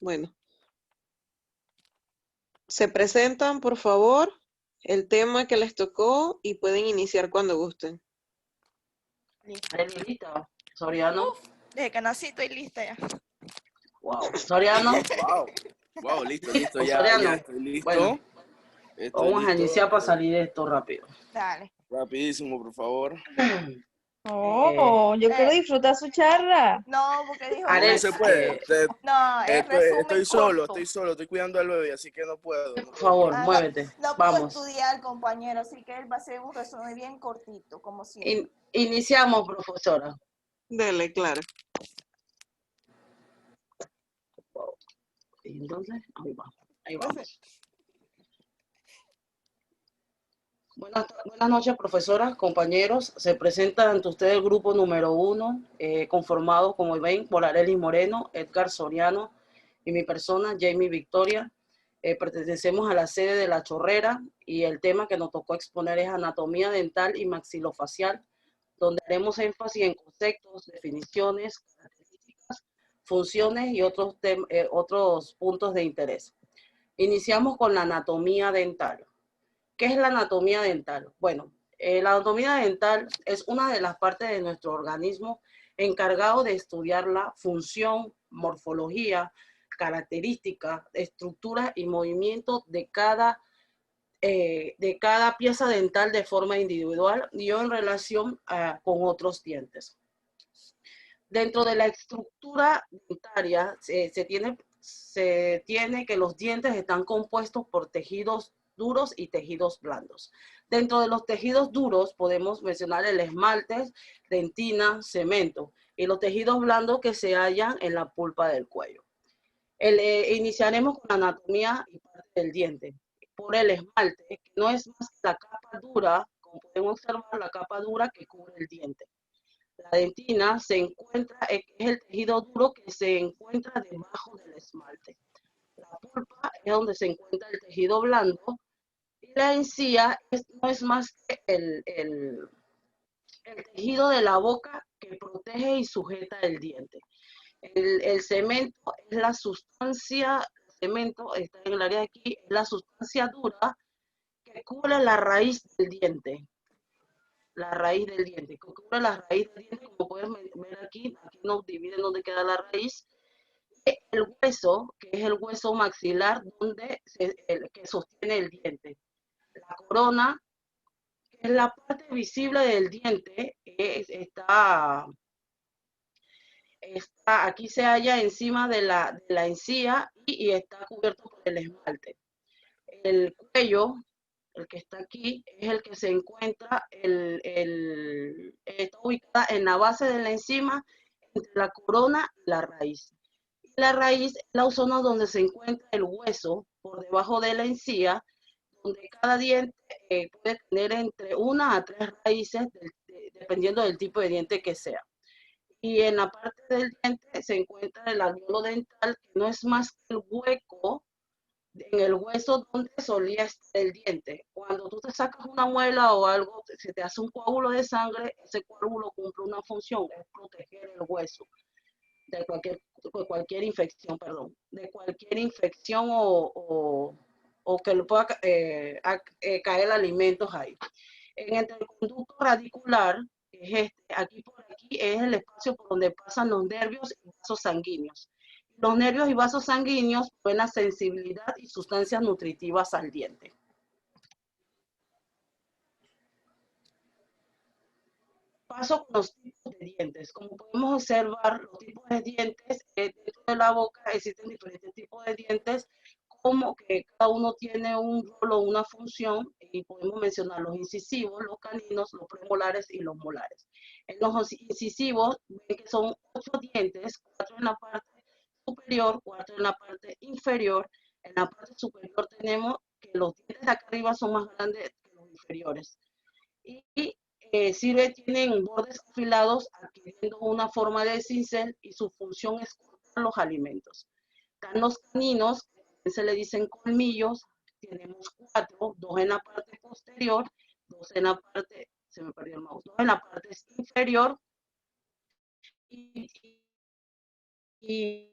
Bueno, se presentan, por favor, el tema que les tocó y pueden iniciar cuando gusten. Listo. Lista, Soriano. Desde que nací estoy lista ya. Wow. Soriano. Wow, listo, Listo, ya Soriano. estoy listo. Bueno, Estoy vamos a listo. iniciar para salir de esto rápido. Dale. Rapidísimo, por favor. Oh, yo quiero disfrutar su charla. No, porque dijo No, no se Ares, puede. no, es resumen Estoy corto. solo, estoy cuidando al bebé, así que no puedo. por favor, Ah, muévete. no pudo Vamos. estudiar, compañero, así que él va a hacer un resumen bien cortito, como siempre. Iniciamos, profesora. Dele, claro. Entonces, ahí vamos. Buenas noches, profesoras, compañeros. Se presenta ante ustedes el grupo número 1, conformado, como ven, por Arelis Moreno, Edgar Soriano y mi persona, Jamie Victoria. Pertenecemos a la sede de La Chorrera y el tema que nos tocó exponer es anatomía dental y maxilofacial, donde haremos énfasis en conceptos, definiciones, características, funciones y otros puntos de interés. Iniciamos con la anatomía dental. ¿Qué es la anatomía dental? Bueno, la anatomía dental es una de las partes de nuestro organismo encargado de estudiar la función, morfología, características, estructura y movimiento de cada pieza dental de forma individual y en relación con otros dientes. Dentro de la estructura dentaria se tiene que los dientes están compuestos por tejidos duros y tejidos blandos. Dentro de los tejidos duros podemos mencionar el esmalte, dentina, cemento y los tejidos blandos que se hallan en la pulpa del cuello. Iniciaremos con la anatomía y parte del diente. Por el esmalte, que no es más que la capa dura, como pueden observar, la capa dura que cubre el diente. La dentina es el tejido duro que se encuentra debajo del esmalte. La pulpa es donde se encuentra el tejido blando y la encía no es más que el tejido de la boca que protege y sujeta el diente. El cemento es la sustancia, el cemento está en el área de aquí, es la sustancia dura que cubre la raíz del diente. La raíz del diente, que cubre la raíz del diente, como pueden ver aquí nos divide donde queda la raíz. El hueso, que es el hueso maxilar, que sostiene el diente. La corona, que es la parte visible del diente, aquí se halla encima de la encía y está cubierto por el esmalte. El cuello, el que está aquí, es el que se encuentra, está ubicada en la base de la encima, entre la corona y la raíz. Y la raíz es la zona donde se encuentra el hueso, por debajo de la encía, donde cada diente puede tener entre 1 a 3 raíces, dependiendo del tipo de diente que sea. Y en la parte del diente se encuentra el alveolo dental, que no es más que el hueco en el hueso donde solía estar el diente. Cuando tú te sacas una muela o algo, se te hace un coágulo de sangre, ese coágulo cumple una función, es proteger el hueso de cualquier infección, o que le pueda caer alimentos ahí. Entre el conducto radicular, aquí por aquí es el espacio por donde pasan los nervios y vasos sanguíneos. Los nervios y vasos sanguíneos proveen la sensibilidad y sustancias nutritivas al diente. Paso con los tipos de dientes. Como podemos observar, los tipos de dientes dentro de la boca existen diferentes tipos de dientes, como que cada uno tiene un rol o una función, y podemos mencionar los incisivos, los caninos, los premolares y los molares. En los incisivos, ven que son 8 dientes, 4 en la parte superior, 4 en la parte inferior. En la parte superior tenemos que los dientes de acá arriba son más grandes que los inferiores. Y tienen bordes afilados adquiriendo una forma de cincel y su función es cortar los alimentos. Están los caninos, que se le dicen colmillos, tenemos 4, 2 en la parte posterior, 2 en la parte, se me perdió el mouse, 2 en la parte inferior y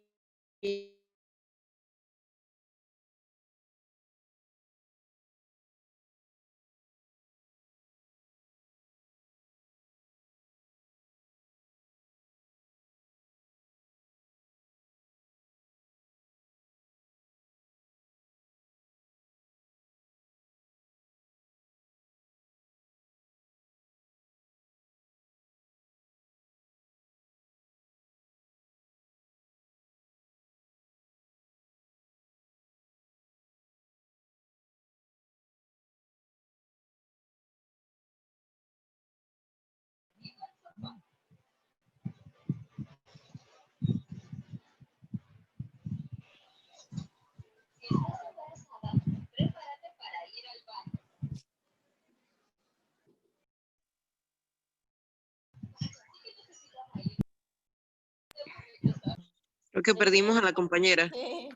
Creo que perdimos a la compañera. Sí.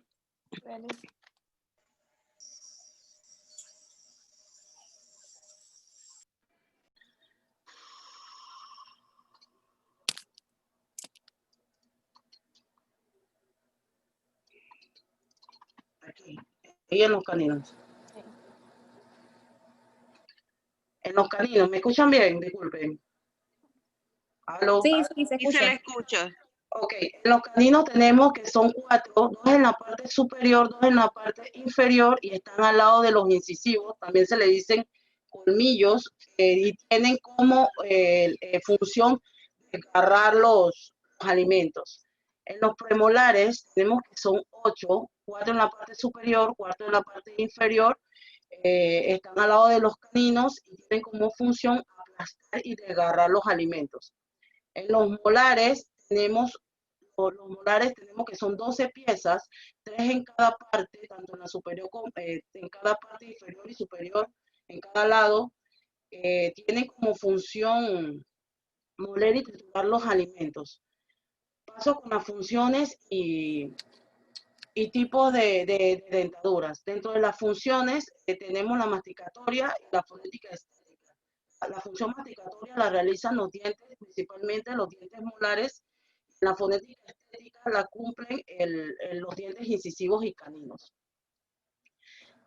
Bueno, Aquí. Y en los caninos. sí. En los caninos, ¿me escuchan bien? Disculpen. ¿Aló? Sí, sí, se Y se le escucha. escucha. Ok, en los caninos tenemos que son 4, 2 en la parte superior, 2 en la parte inferior y están al lado de los incisivos. También se le dicen colmillos y tienen como función de agarrar los alimentos. En los premolares tenemos que son 8, 4 en la parte superior, 4 en la parte inferior. Están al lado de los caninos y tienen como función aplastar y desgarrar los alimentos. En los molares tenemos que son 12 piezas, 3 en cada parte, tanto en la superior como en cada parte inferior y superior en cada lado. Tienen como función moler y triturar los alimentos. Paso con las funciones y tipos de dentaduras. Dentro de las funciones tenemos la masticatoria y la fonética estética. La función masticatoria la realizan los dientes, principalmente los dientes molares. La fonética estética la cumplen los dientes incisivos y caninos.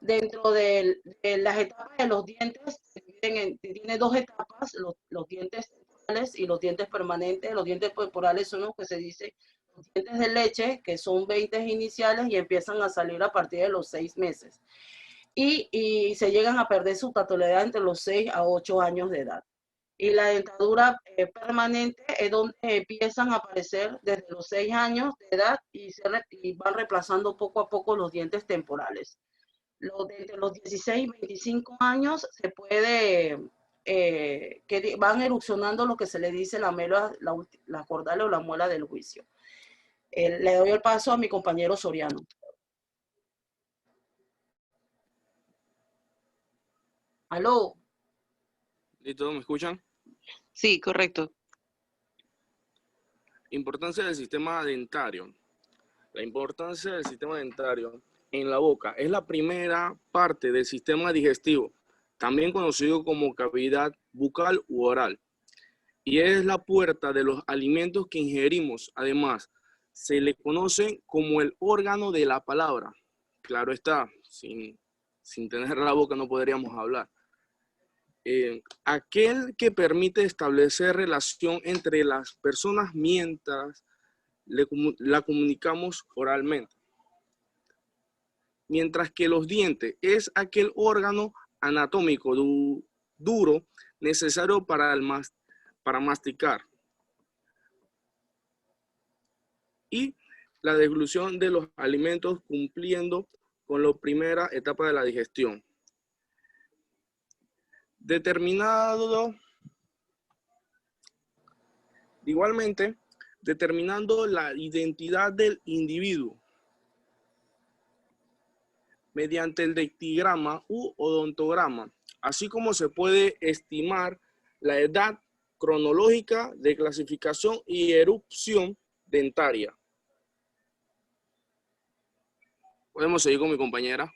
Dentro de las etapas de los dientes, tiene 2 etapas, los dientes temporales y los dientes permanentes. Los dientes temporales son los que se dice los dientes de leche, que son 20 iniciales y empiezan a salir a partir de los 6 meses. Y se llegan a perder su totalidad entre los 6 a 8 años de edad. Y la dentadura permanente es donde empiezan a aparecer desde los 6 años de edad y van reemplazando poco a poco los dientes temporales. Entre los 16 y 25 años se puede, que van erupcionando lo que se le dice la cordales o la muela del juicio. Le doy el paso a mi compañero Soriano. ¿Aló? ¿Listo? ¿Me escuchan? Sí, correcto. Importancia del sistema dentario. La importancia del sistema dentario en la boca es la primera parte del sistema digestivo, también conocido como cavidad bucal u oral, y es la puerta de los alimentos que ingerimos. Además, se le conoce como el órgano de la palabra. Claro está, sin tener la boca no podríamos hablar. Aquel que permite establecer relación entre las personas mientras la comunicamos oralmente. Mientras que los dientes es aquel órgano anatómico duro necesario para masticar. Y la deglución de los alimentos cumpliendo con la primera etapa de la digestión. Determinando la identidad del individuo mediante el dictigrama u odontograma, así como se puede estimar la edad cronológica de clasificación y erupción dentaria. Podemos seguir con mi compañera.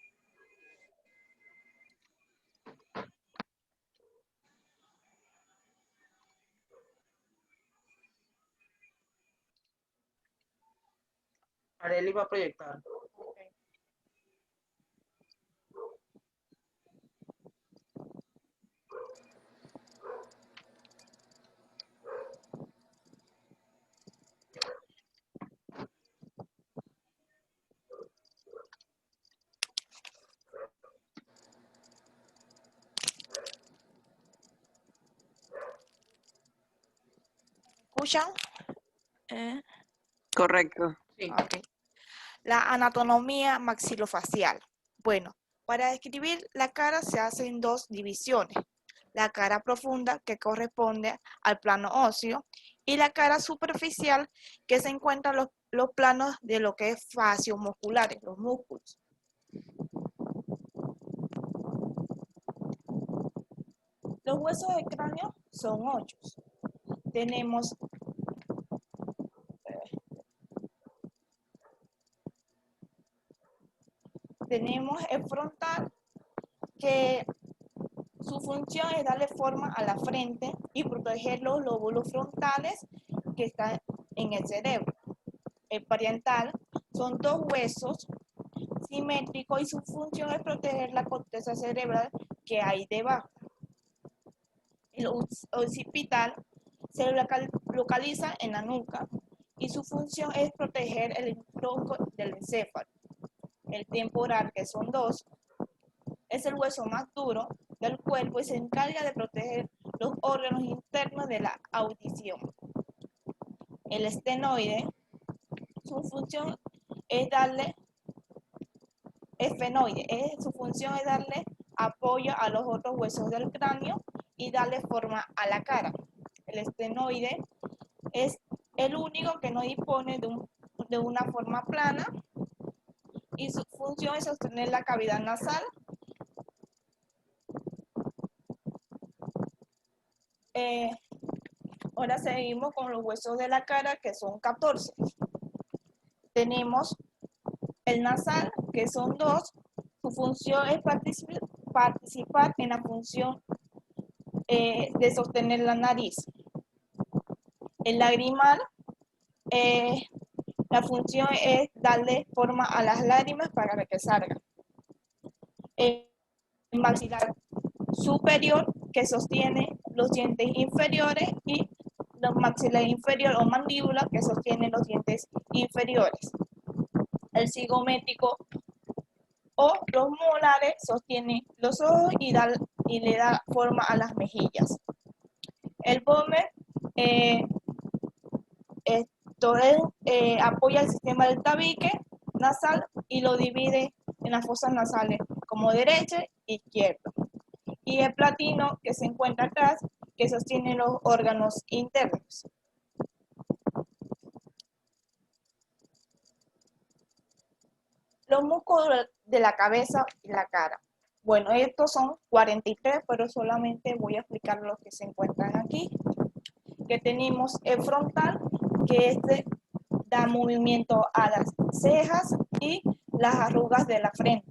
Arely va a proyectar. ¿Escuchan? Correcto. Sí. Ok. La anatomía maxilofacial. Bueno, para describir la cara se hacen 2 divisiones. La cara profunda, que corresponde al plano óseo, y la cara superficial, que se encuentra en los planos de lo que es fascios musculares, los músculos. Los huesos del cráneo son 8. Tenemos tenemos el frontal, que su función es darle forma a la frente y proteger los lóbulos frontales que están en el cerebro. El parietal son dos huesos simétricos y su función es proteger la corteza cerebral que hay debajo. El occipital se localiza en la nuca y su función es proteger el tronco del encéfalo. El temporal, que son dos, es el hueso más duro del cuerpo y se encarga de proteger los órganos internos de la audición. El estenoide, su función es darle, su función es darle apoyo a los otros huesos del cráneo y darle forma a la cara. El estenoide es el único que no dispone de una forma plana y su función es sostener la cavidad nasal. Ahora seguimos con los huesos de la cara, que son 14. Tenemos el nasal, que son 2. Su función es participar en la función de sostener la nariz. El lagrimal, la función es darle forma a las lágrimas para que salgan. El maxilar superior, que sostiene los dientes inferiores, y los maxilar inferior o mandíbula, que sostiene los dientes inferiores. El cigométrico o los molares sostienen los ojos y le da forma a las mejillas. El vomer apoya el sistema del tabique nasal y lo divide en las fosas nasales como derecha e izquierda. Y el platino, que se encuentra atrás, que sostiene los órganos internos. Los músculos de la cabeza y la cara. Bueno, estos son 43, pero solamente voy a explicar los que se encuentran aquí. Que tenemos el frontal, que da movimiento a las cejas y las arrugas de la frente.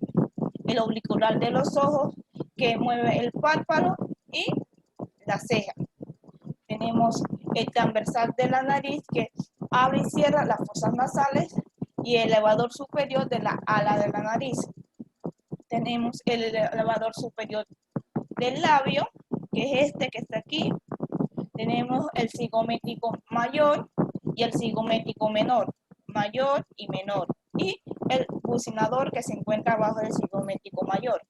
El auricular de los ojos, que mueve el párpado y la ceja. Tenemos el transversal de la nariz, que abre y cierra las fosas nasales, y el elevador superior de la ala de la nariz. Tenemos el elevador superior del labio, que es este que está aquí. Tenemos el cigométrico mayor y el cigométrico menor, mayor y menor. Y el bucinador, que se encuentra abajo del cigométrico mayor.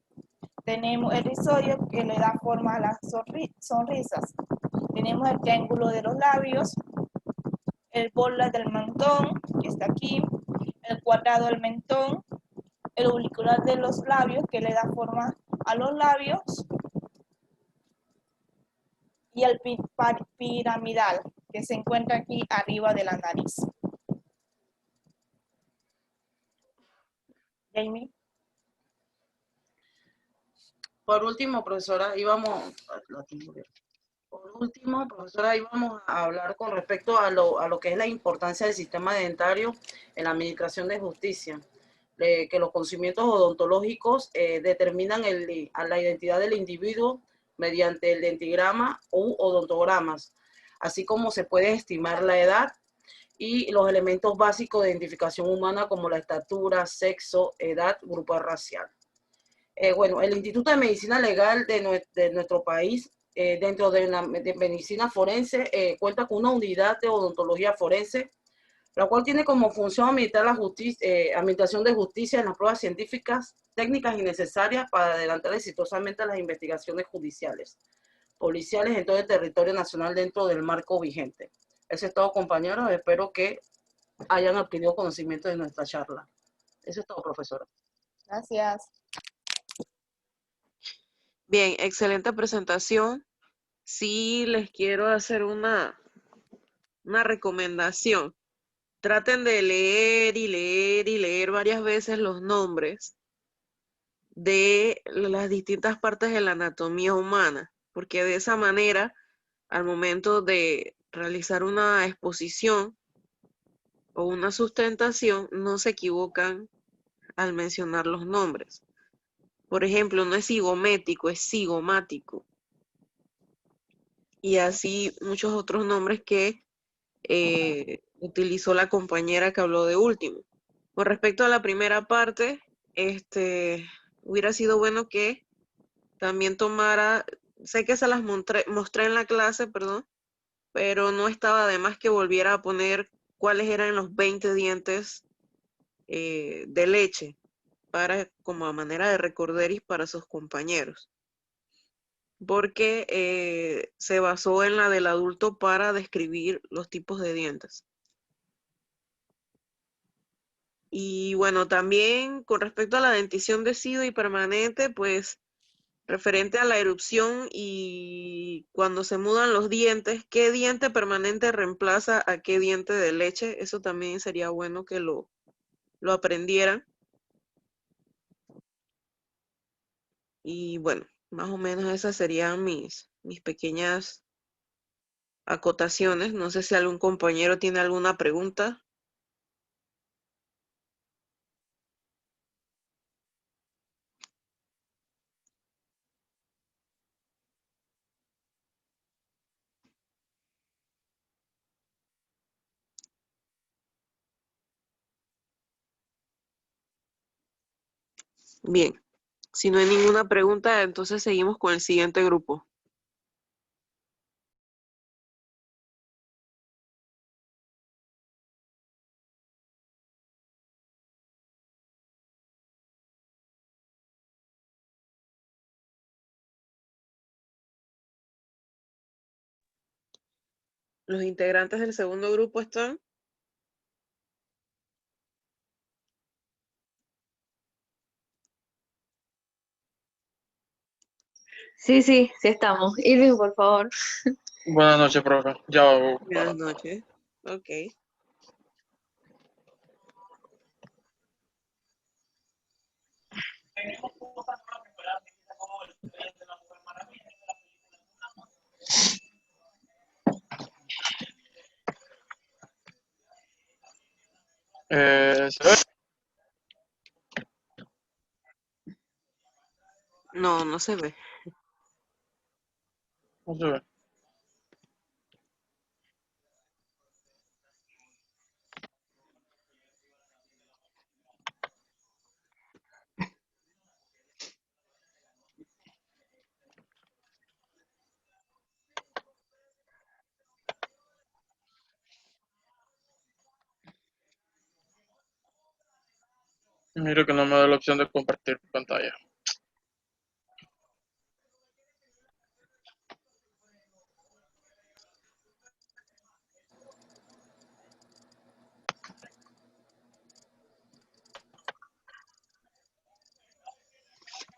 Tenemos el rizoideo, que le da forma a las sonrisas. Tenemos el triángulo de los labios, el borde del mentón, que está aquí, el cuadrado del mentón, el auricular de los labios, que le da forma a los labios, y el piramidal, que se encuentra aquí arriba de la nariz. Jamie. Por último, profesora, íbamos a hablar con respecto a lo que es la importancia del sistema dentario en la administración de justicia, que los conocimientos odontológicos determinan la identidad del individuo mediante el dentigrama u odontogramas, así como se puede estimar la edad y los elementos básicos de identificación humana como la estatura, sexo, edad, grupo racial. Bueno, el Instituto de Medicina Legal de nuestro país, dentro de medicina forense, cuenta con una unidad de odontología forense, la cual tiene como función administrar administración de justicia en las pruebas científicas, técnicas y necesarias para adelantar exitosamente las investigaciones judiciales, policiales en todo el territorio nacional dentro del marco vigente. Eso es todo, compañeros. Espero que hayan obtenido conocimiento de nuestra charla. Eso es todo, profesora. Gracias. Bien, excelente presentación. Sí, les quiero hacer una recomendación. Traten de leer y leer y leer varias veces los nombres de las distintas partes de la anatomía humana, porque de esa manera, al momento de realizar una exposición o una sustentación, no se equivocan al mencionar los nombres. Por ejemplo, no es cigomético, es cigomático. Y así muchos otros nombres que utilizó la compañera que habló de último. Con respecto a la primera parte, hubiera sido bueno que también tomara, sé que se las mostré en la clase, perdón, pero no estaba de más que volviera a poner cuáles eran los 20 dientes de leche como a manera de recorderis para sus compañeros, porque se basó en la del adulto para describir los tipos de dientes. Y bueno, también con respecto a la dentición decidua y permanente, pues referente a la erupción y cuando se mudan los dientes, ¿qué diente permanente reemplaza a qué diente de leche? Eso también sería bueno que lo aprendieran. Y bueno, más o menos esas serían mis pequeñas acotaciones. No sé si algún compañero tiene alguna pregunta. Bien, si no hay ninguna pregunta, entonces seguimos con el siguiente grupo. Los integrantes del segundo grupo están. Sí, sí, sí estamos. Irving, por favor. Buenas noches, profe. Ya voy Buenas noches. Ok. ¿se ve? No, no se ve. ¿No se ve? Miro que no me da la opción de compartir pantalla.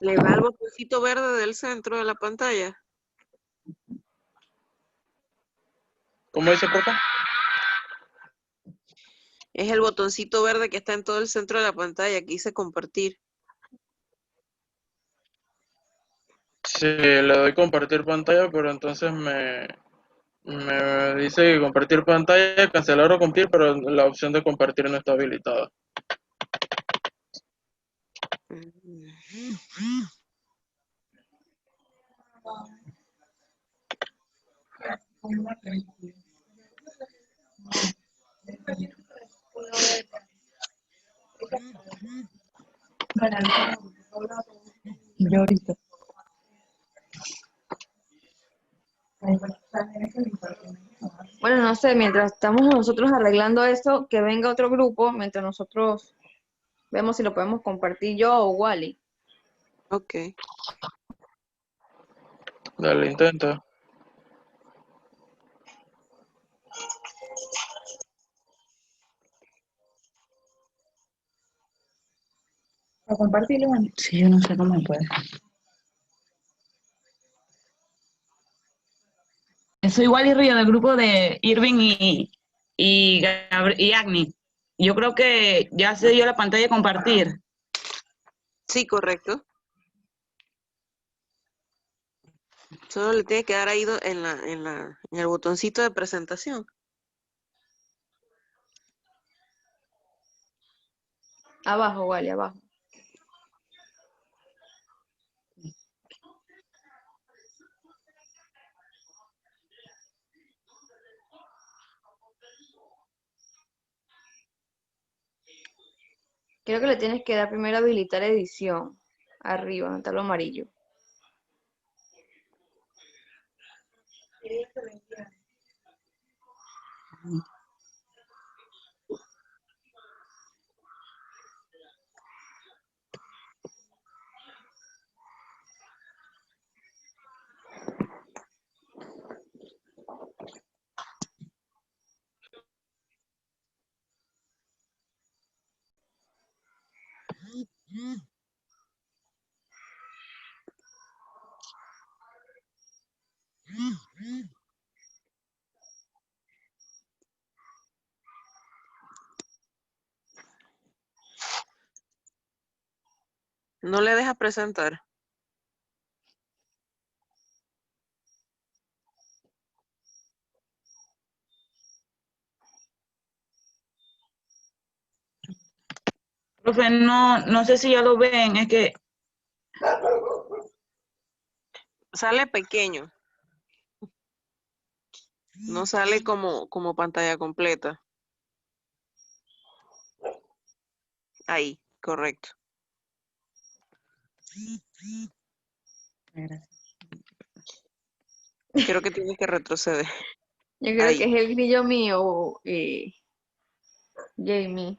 Le da el botoncito verde del centro de la pantalla. ¿Cómo dice, profe? Es el botoncito verde que está en todo el centro de la pantalla que dice compartir. Sí, le doy compartir pantalla, pero entonces me dice que compartir pantalla, cancelar o compartir, pero la opción de compartir no está habilitada. Yo ahorita. Bueno, no sé, mientras estamos nosotros arreglando esto, que venga otro grupo, mientras nosotros vemos si lo podemos compartir yo o Wally. Ok. Dale, intenta. ¿Para compartirlo? Sí, yo no sé cómo se puede. Soy Wally Río del grupo de Irving y Agni. Yo creo que ya se dio la pantalla de compartir. Sí, correcto. Solo le tiene que dar ahí en el botoncito de presentación. Abajo, Wally, abajo. Creo que le tienes que dar primero habilitar edición. Arriba, donde está lo amarillo. No le deja presentar. Profe, no sé si ya lo ven, es que Sale pequeño. No sale como pantalla completa. Ahí, correcto. Creo que tienes que retroceder. Yo creo Ahí. que es el grillo mío, Jamie.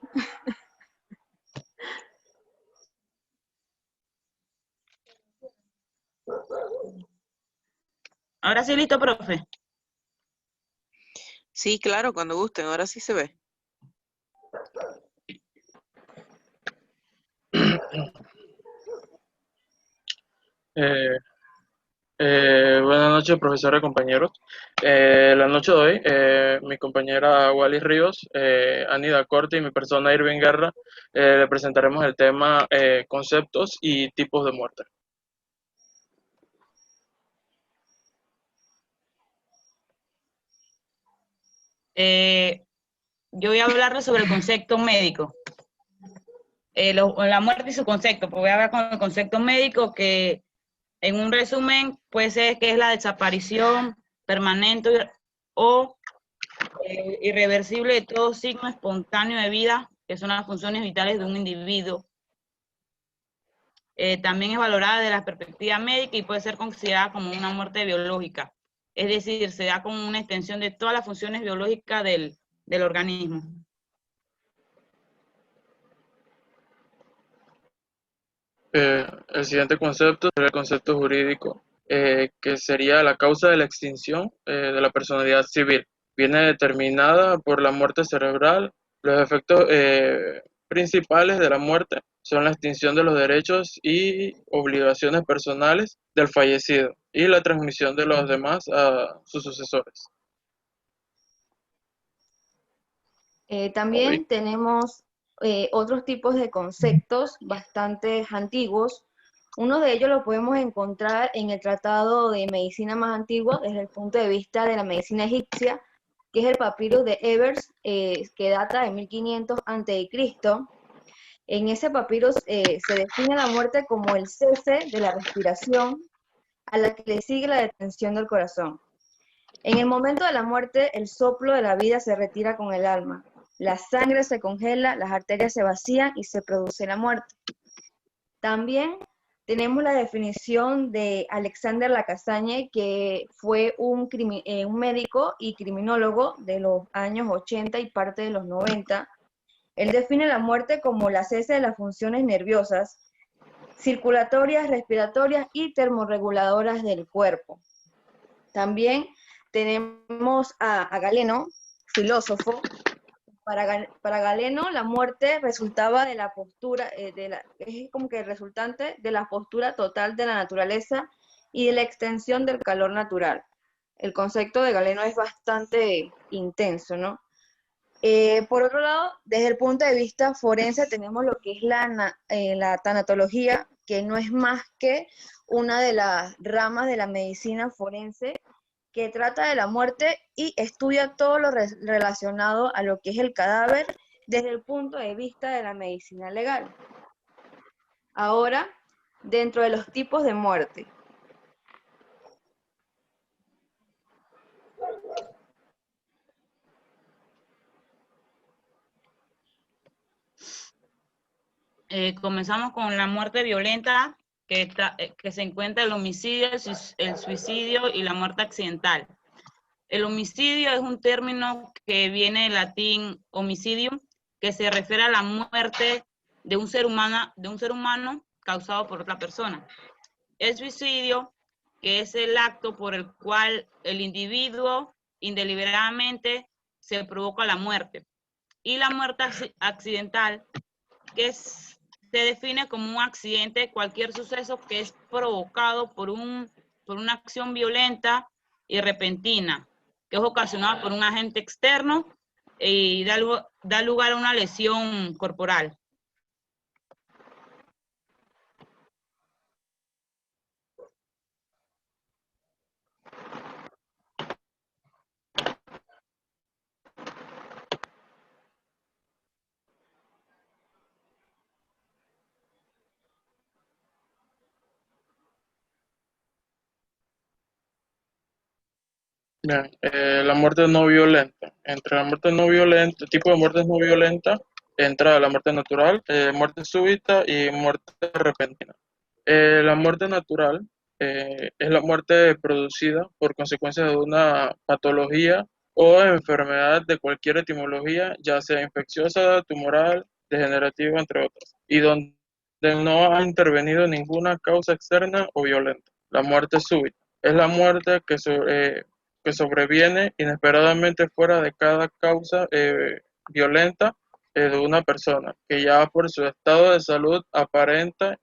ahora sí listo, profe. Sí, claro, cuando gusten. Ahora sí se ve. Eh, Buenas noches, profesora y compañeros. La noche de hoy, mi compañera Wally Ríos, Anida Corte y mi persona Irving Guerra, le presentaremos el tema conceptos y tipos de muerte. Yo voy a hablarles sobre el concepto médico. La muerte y su concepto, pues voy a hablar con el concepto médico que en un resumen puede ser que es la desaparición permanente o irreversible de todo signo espontáneo de vida, que son las funciones vitales de un individuo. También es valorada desde la perspectiva médica y puede ser considerada como una muerte biológica. Es decir, se da como una extensión de todas las funciones biológicas del organismo. El siguiente concepto sería el concepto jurídico, que sería la causa de la extinción de la personalidad civil. Viene determinada por la muerte cerebral. Los efectos principales de la muerte son la extinción de los derechos y obligaciones personales del fallecido y la transmisión de los demás a sus sucesores. También tenemos otros tipos de conceptos bastante antiguos. Uno de ellos lo podemos encontrar en el tratado de medicina más antiguo desde el punto de vista de la medicina egipcia, que es el papiro de Ebers, que data de 1500 a.C. En ese papiro se define la muerte como el cese de la respiración a la que le sigue la detención del corazón. En el momento de la muerte, el soplo de la vida se retira con el alma. La sangre se congela, las arterias se vacían y se produce la muerte. También tenemos la definición de Alexander Lacassagne, que fue un médico y criminólogo de los años 80 y parte de los 90. Él define la muerte como la cese de las funciones nerviosas, circulatorias, respiratorias y termorreguladoras del cuerpo. También tenemos a Galeno, filósofo. Para Galeno, la muerte resultaba de la postura, es como que resultante de la postura total de la naturaleza y de la extensión del calor natural. El concepto de Galeno es bastante intenso, ¿no? Por otro lado, desde el punto de vista forense tenemos lo que es la tanatología, que no es más que una de las ramas de la medicina forense que trata de la muerte y estudia todo lo relacionado a lo que es el cadáver desde el punto de vista de la medicina legal. Ahora, dentro de los tipos de muerte. Comenzamos con la muerte violenta, que se encuentra el homicidio, el suicidio y la muerte accidental. El homicidio es un término que viene del latín homicidium, que se refiere a la muerte de un ser humano causado por otra persona. El suicidio, que es el acto por el cual el individuo deliberadamente se provoca la muerte. Y la muerte accidental, que se define como un accidente, cualquier suceso que es provocado por una acción violenta y repentina, que es ocasionada por un agente externo y da lugar a una lesión corporal. Bien, la muerte no violenta. Entre la muerte no violenta, tipo de muertes no violentas, entra la muerte natural, muerte súbita y muerte repentina. La muerte natural es la muerte producida por consecuencia de una patología o enfermedad de cualquier etimología, ya sea infecciosa, tumoral, degenerativa, entre otras, y donde no ha intervenido ninguna causa externa o violenta. La muerte súbita es la muerte que sobreviene inesperadamente fuera de cada causa violenta de una persona, que ya por su estado de salud aparente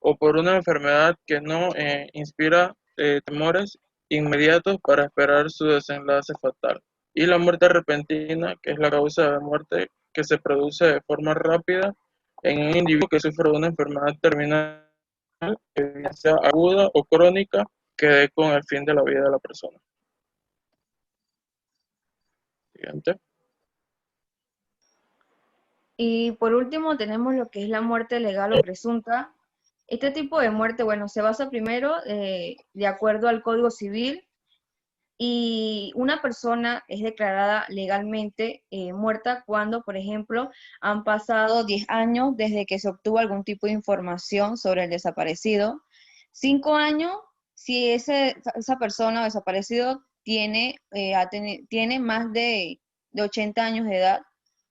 o por una enfermedad que no inspira temores inmediatos para esperar su desenlace fatal. Y la muerte repentina, que es la causa de muerte que se produce de forma rápida en un individuo que sufre de una enfermedad terminal, ya sea aguda o crónica, que dé con el fin de la vida de la persona. Siguiente. Y por último tenemos lo que es la muerte legal o presunta. Este tipo de muerte, bueno, se basa primero de acuerdo al Código Civil, y una persona es declarada legalmente muerta cuando, por ejemplo, han pasado 10 años desde que se obtuvo algún tipo de información sobre el desaparecido. 5 años si esa persona o desaparecido tiene más de 80 años de edad.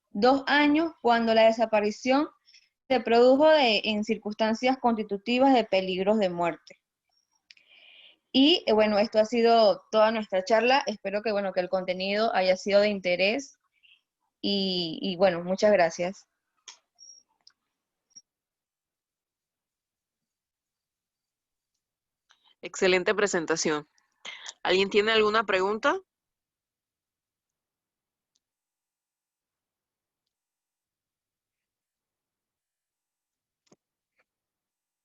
2 años cuando la desaparición se produjo en circunstancias constitutivas de peligros de muerte. Y bueno, esto ha sido toda nuestra charla. Espero que, bueno, que el contenido haya sido de interés y bueno, muchas gracias. Excelente presentación. ¿Alguien tiene alguna pregunta?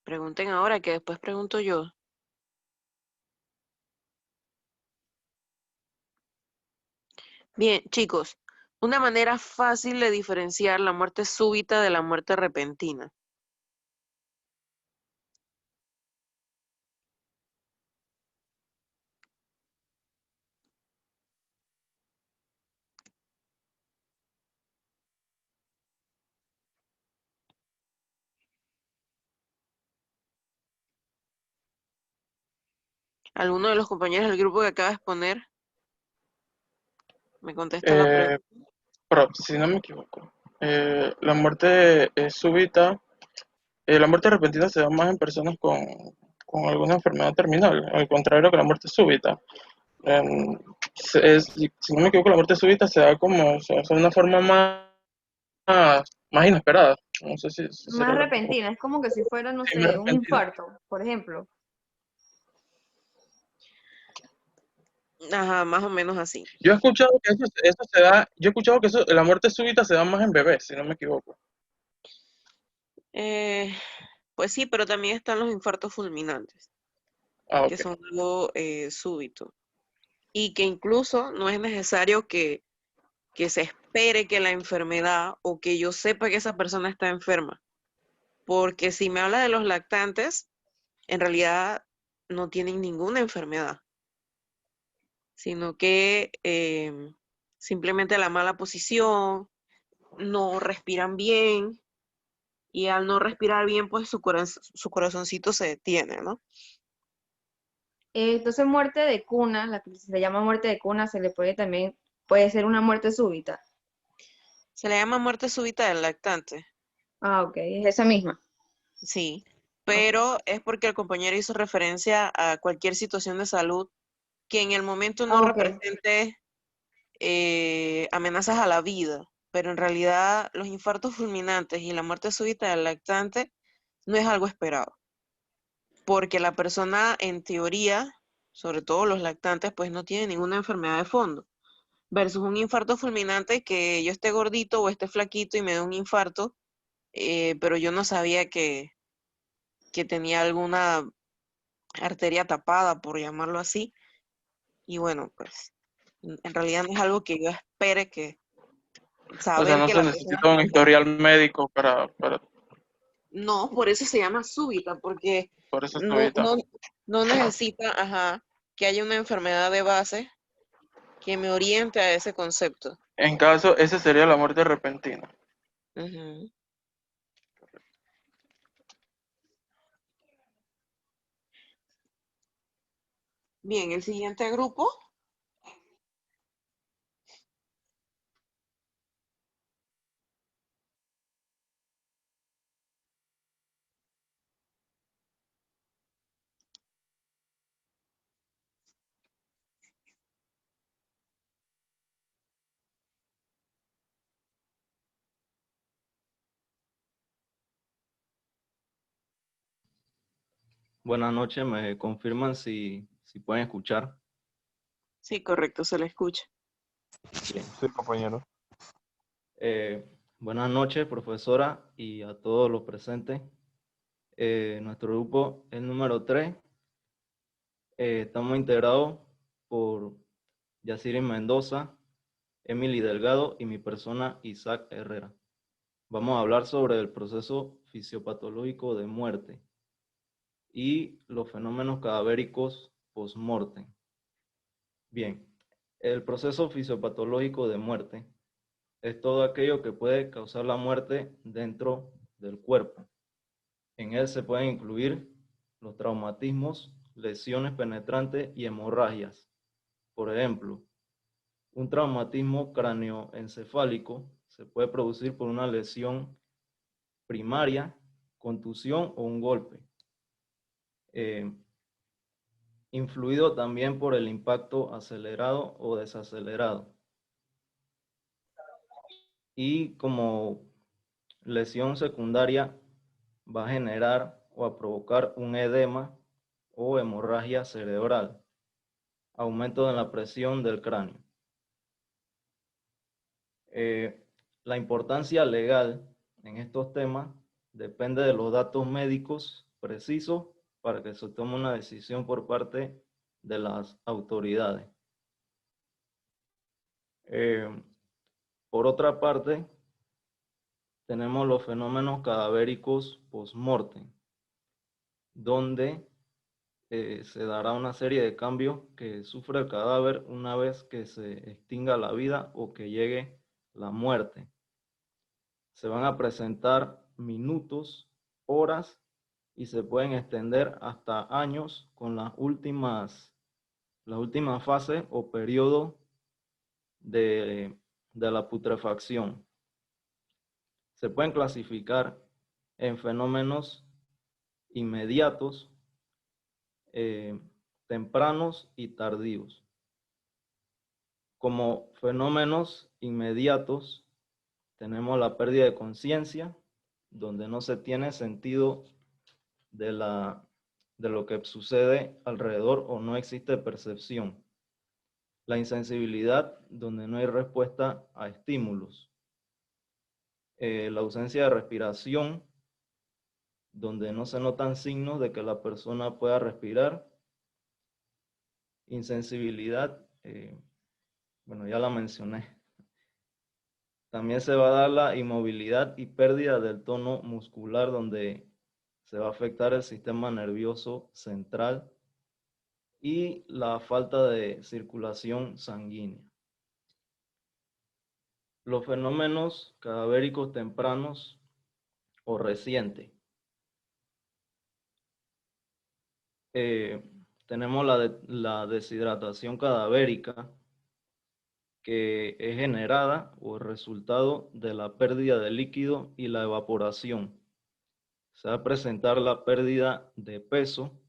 Pregunten ahora, que después pregunto yo. Bien, chicos, una manera fácil de diferenciar la muerte súbita de la muerte repentina. ¿Alguno de los compañeros del grupo que acaba de exponer me contesta la pregunta? Si no me equivoco, la muerte súbita, la muerte repentina se da más en personas con alguna enfermedad terminal, al contrario que la muerte súbita. Si no me equivoco, la muerte súbita se da como, o sea, de una forma más inesperada. No sé si Más sería repentina, es como que si fuera, no sí, más sé, un repentina. infarto, por ejemplo. Ajá, más o menos así. Yo he escuchado que eso se da, yo he escuchado que la muerte súbita se da más en bebés, si no me equivoco. Pues sí, pero también están los infartos fulminantes, que Ok. son algo súbito. Y que incluso no es necesario que se espere que la enfermedad o que yo sepa que esa persona está enferma. Porque si me habla de los lactantes, en realidad no tienen ninguna enfermedad, sino que simplemente la mala posición, no respiran bien y al no respirar bien, pues su corazoncito se detiene, ¿no? Entonces, muerte de cuna, la que se llama muerte de cuna, se le puede también, puede ser una muerte súbita. Se le llama muerte súbita del lactante, Ah, ok, es esa misma. sí, Ok. pero es porque el compañero hizo referencia a cualquier situación de salud que en el momento no Ah, ok. represente amenazas a la vida, pero en realidad los infartos fulminantes y la muerte súbita del lactante no es algo esperado, porque la persona en teoría, sobre todo los lactantes, pues no tiene ninguna enfermedad de fondo, versus un infarto fulminante que yo esté gordito o esté flaquito y me dé un infarto, pero yo no sabía que tenía alguna arteria tapada, por llamarlo así, y bueno, pues en realidad no es algo que yo espere que O sea, saber no que se la persona necesita un está historial médico para No, por eso se llama súbita, porque por eso no, súbita. no, no necesita, ajá, que haya una enfermedad de base que me oriente a ese concepto. En caso, esa sería la muerte repentina. Ujú. Bien, el siguiente grupo. Buenas noches, me confirman si pueden escuchar. Sí, correcto, se le escucha. Bien. Sí, compañero. Buenas noches, profesora, y a todos los presentes. Nuestro grupo es el número 3. Estamos integrados por Yaciri Mendoza, Emily Delgado y mi persona Isaac Herrera. Vamos a hablar sobre el proceso fisiopatológico de muerte y los fenómenos cadavéricos post-mortem. Bien, el proceso fisiopatológico de muerte es todo aquello que puede causar la muerte dentro del cuerpo. En él se pueden incluir los traumatismos, lesiones penetrantes y hemorragias. Por ejemplo, un traumatismo cráneoencefálico se puede producir por una lesión primaria, contusión o un golpe. Influido también por el impacto acelerado o desacelerado. Y como lesión secundaria va a generar o a provocar un edema o hemorragia cerebral, aumento en la presión del cráneo. La importancia legal en estos temas depende de los datos médicos precisos para que se tome una decisión por parte de las autoridades. Por otra parte, tenemos los fenómenos cadavéricos post-mortem, donde se dará una serie de cambios que sufre el cadáver una vez que se extinga la vida o que llegue la muerte. Se van a presentar minutos, horas y se pueden extender hasta años con las últimas fases o periodos de la putrefacción. Se pueden clasificar en fenómenos inmediatos, tempranos y tardíos. Como fenómenos inmediatos tenemos la pérdida de conciencia, donde no se tiene sentido de lo que sucede alrededor o no existe percepción. La insensibilidad, donde no hay respuesta a estímulos. La ausencia de respiración, donde no se notan signos de que la persona pueda respirar. Insensibilidad, bueno, ya la mencioné. También se va a dar la inmovilidad y pérdida del tono muscular, donde se va a afectar el sistema nervioso central y la falta de circulación sanguínea. Los fenómenos cadavéricos tempranos o reciente. Tenemos la deshidratación cadavérica, que es generada o resultado de la pérdida de líquido y la evaporación. Se va a presentar la pérdida de peso,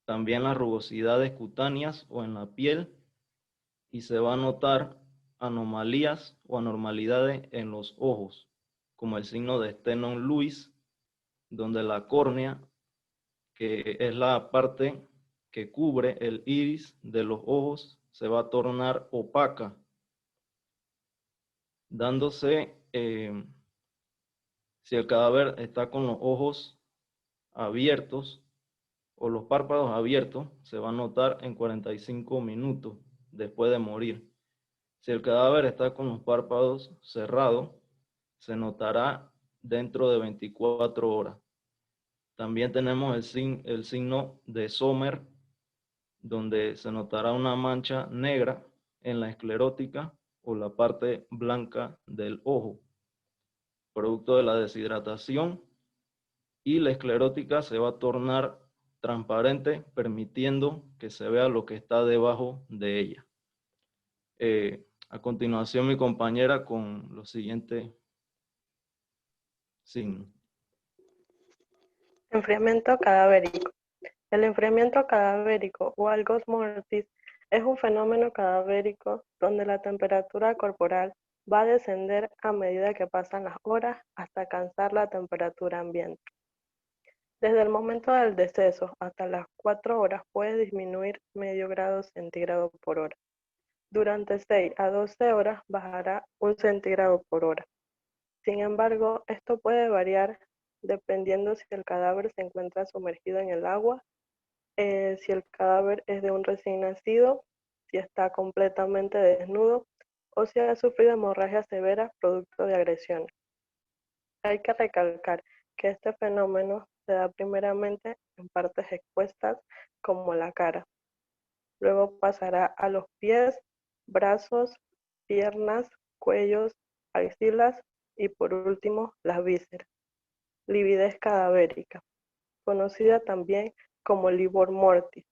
también las rugosidades cutáneas o en la piel, y se va a notar anomalías o anormalidades en los ojos, como el signo de Stenon-Lewis, donde la córnea, que es la parte que cubre el iris de los ojos, se va a tornar opaca, dándose, si el cadáver está con los ojos abiertos o los párpados abiertos, se va a notar en 45 minutos después de morir. Si el cadáver está con los párpados cerrados, se notará dentro de 24 horas. También tenemos el signo de Sommer, donde se notará una mancha negra en la esclerótica o la parte blanca del ojo, producto de la deshidratación, y la esclerótica se va a tornar transparente, permitiendo que se vea lo que está debajo de ella. A continuación, mi compañera con los siguientes signos. Enfriamiento cadavérico. El enfriamiento cadavérico o algos mortis es un fenómeno cadavérico donde la temperatura corporal va a descender a medida que pasan las horas hasta alcanzar la temperatura ambiente. Desde el momento del deceso hasta las 4 horas puede disminuir medio grado centígrado por hora. Durante 6 a 12 horas bajará 1 centígrado por hora. Sin embargo, esto puede variar dependiendo si el cadáver se encuentra sumergido en el agua, si el cadáver es de un recién nacido, si está completamente desnudo o si ha sufrido hemorragia severa producto de agresiones. Hay que recalcar que este fenómeno se da primeramente en partes expuestas como la cara. Luego pasará a los pies, brazos, piernas, cuellos, axilas y por último las vísceras. Lividez cadavérica, conocida también como livor mortis,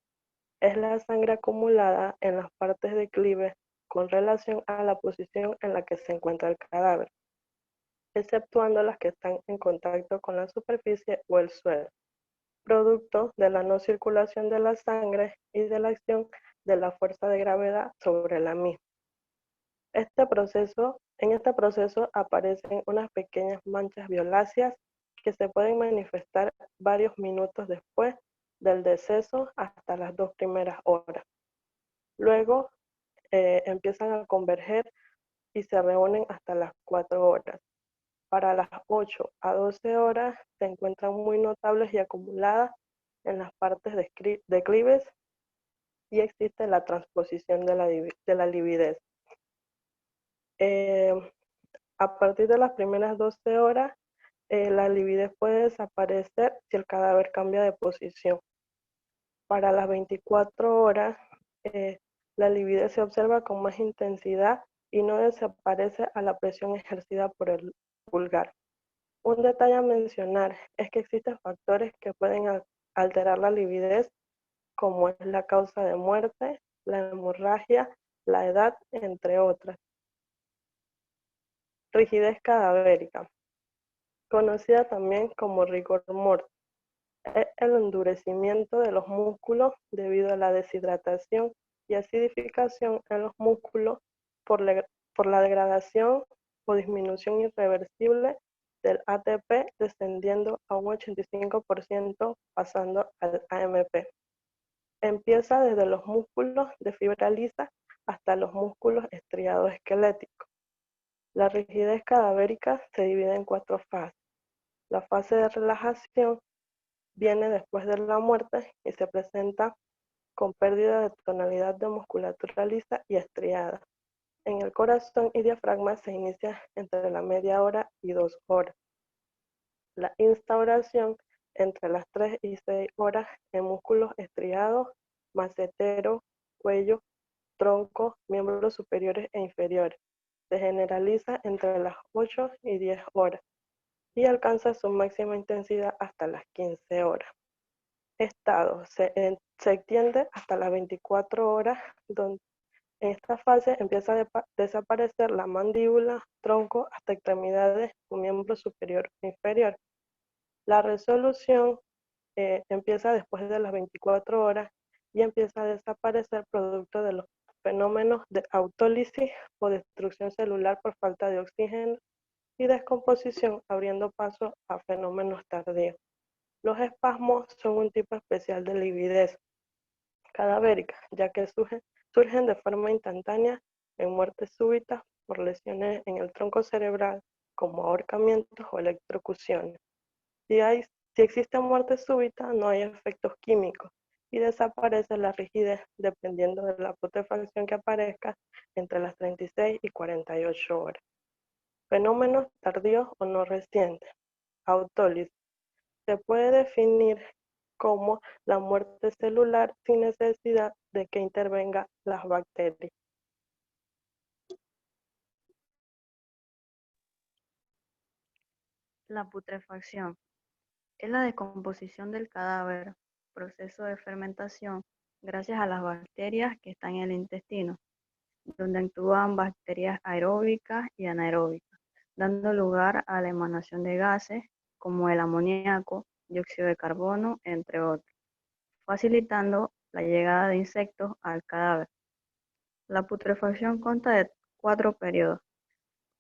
es la sangre acumulada en las partes declives con relación a la posición en la que se encuentra el cadáver, exceptuando las que están en contacto con la superficie o el suelo, producto de la no circulación de la sangre y de la acción de la fuerza de gravedad sobre la misma. En este proceso aparecen unas pequeñas manchas violáceas que se pueden manifestar varios minutos después del deceso hasta las 2 primeras horas. Luego empiezan a converger y se reúnen hasta las 4 horas. Para las 8 a 12 horas se encuentran muy notables y acumuladas en las partes declives y existe la transposición de la lividez. A partir de las primeras 12 horas, la lividez puede desaparecer si el cadáver cambia de posición. Para las 24 horas, la lividez se observa con más intensidad y no desaparece a la presión ejercida por el pulgar. Un detalle a mencionar es que existen factores que pueden alterar la lividez, como es la causa de muerte, la hemorragia, la edad, entre otras. Rigidez cadavérica, conocida también como rigor mortis, es el endurecimiento de los músculos debido a la deshidratación y acidificación en los músculos por la degradación o disminución irreversible del ATP descendiendo a un 85% pasando al AMP. Empieza desde los músculos de fibra lisa hasta los músculos estriados esqueléticos. La rigidez cadavérica se divide en 4 fases. La fase de relajación viene después de la muerte y se presenta con pérdida de tonalidad de musculatura lisa y estriada. En el corazón y diafragma se inicia entre la media hora y 2 horas. La instauración entre las 3 y 6 horas en músculos estriados, macetero, cuello, tronco, miembros superiores e inferiores. Se generaliza entre las 8 y 10 horas. y alcanza su máxima intensidad hasta las 15 horas. Estado se extiende hasta las 24 horas, donde en esta fase empieza a desaparecer la mandíbula, tronco, hasta extremidades o miembro superior e inferior. La resolución empieza después de las 24 horas y empieza a desaparecer producto de los fenómenos de autólisis o destrucción celular por falta de oxígeno y descomposición, abriendo paso a fenómenos tardíos. Los espasmos son un tipo especial de lividez cadavérica, ya que surgen de forma instantánea en muertes súbitas por lesiones en el tronco cerebral, como ahorcamientos o electrocuciones. Si existe muerte súbita, no hay efectos químicos y desaparece la rigidez dependiendo de la putrefacción que aparezca entre las 36 y 48 horas. Fenómenos tardíos o no recientes. Autólisis. Se puede definir como la muerte celular sin necesidad de que intervengan las bacterias. La putrefacción es la descomposición del cadáver, proceso de fermentación gracias a las bacterias que están en el intestino, donde actúan bacterias aeróbicas y anaeróbicas, dando lugar a la emanación de gases como el amoníaco, dióxido de carbono, entre otros, facilitando la llegada de insectos al cadáver. La putrefacción consta de 4 periodos,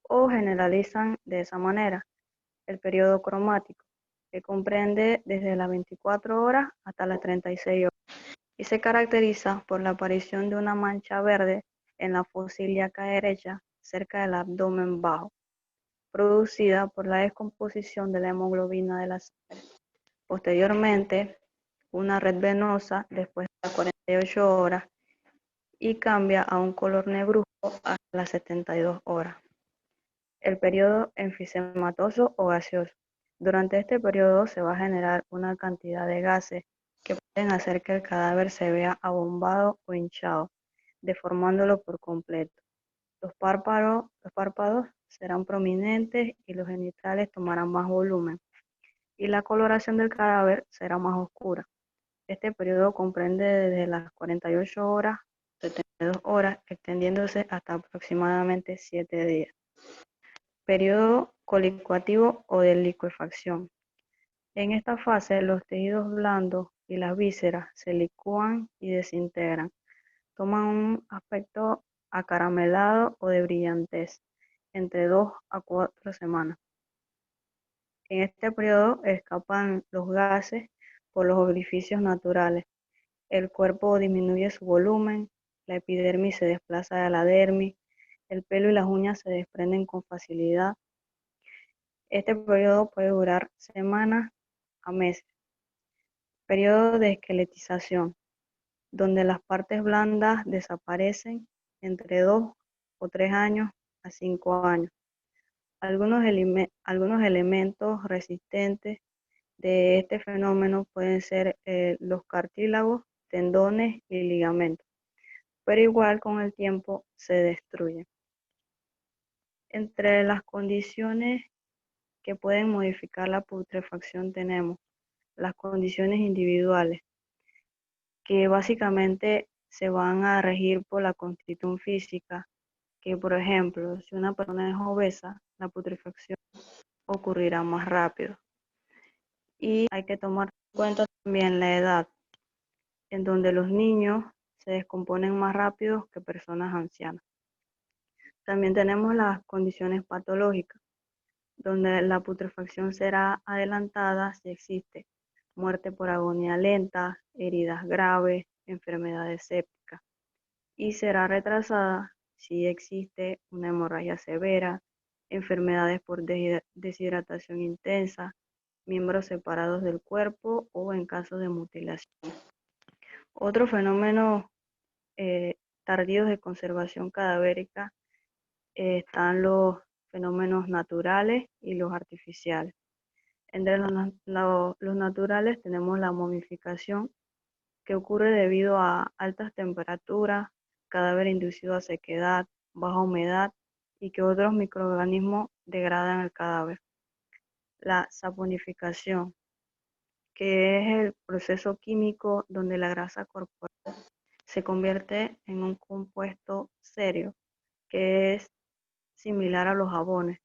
o generalizan de esa manera. El periodo cromático, que comprende desde las 24 horas hasta las 36 horas, y se caracteriza por la aparición de una mancha verde en la fosa ilíaca derecha cerca del abdomen bajo, producida por la descomposición de la hemoglobina de la sangre. Posteriormente, una red venosa después de las 48 horas y cambia a un color negruzco hasta las 72 horas. El periodo enfisematoso o gaseoso. Durante este periodo se va a generar una cantidad de gases que pueden hacer que el cadáver se vea abombado o hinchado, deformándolo por completo. Los párpados serán prominentes y los genitales tomarán más volumen, y la coloración del cadáver será más oscura. Este periodo comprende desde las 48 horas, 72 horas, extendiéndose hasta aproximadamente 7 días. Periodo colicuativo o de licuefacción. En esta fase, los tejidos blandos y las vísceras se licúan y desintegran. Toman un aspecto acaramelado o de brillantez, entre 2 a 4 semanas. En este periodo escapan los gases por los orificios naturales. El cuerpo disminuye su volumen, la epidermis se desplaza de la dermis, el pelo y las uñas se desprenden con facilidad. Este periodo puede durar semanas a meses. Periodo de esqueletización, donde las partes blandas desaparecen entre 2 o 3 años a 5 años. Algunos elementos resistentes de este fenómeno pueden ser los cartílagos, tendones y ligamentos, pero igual con el tiempo se destruyen. Entre las condiciones que pueden modificar la putrefacción tenemos las condiciones individuales, que básicamente se van a regir por la constitución física, que por ejemplo, si una persona es obesa, la putrefacción ocurrirá más rápido. Y hay que tomar en cuenta también la edad, en donde los niños se descomponen más rápido que personas ancianas. También tenemos las condiciones patológicas, donde la putrefacción será adelantada si existe muerte por agonía lenta, heridas graves, enfermedades sépticas, y será retrasada si existe una hemorragia severa, enfermedades por deshidratación intensa, miembros separados del cuerpo o en caso de mutilación. Otro fenómeno tardíos de conservación cadavérica están los fenómenos naturales y los artificiales. Entre los naturales tenemos la momificación, que ocurre debido a altas temperaturas, cadáver inducido a sequedad, baja humedad y que otros microorganismos degradan el cadáver. la saponificación, que es el proceso químico donde la grasa corporal se convierte en un compuesto serio, que es similar a los jabones,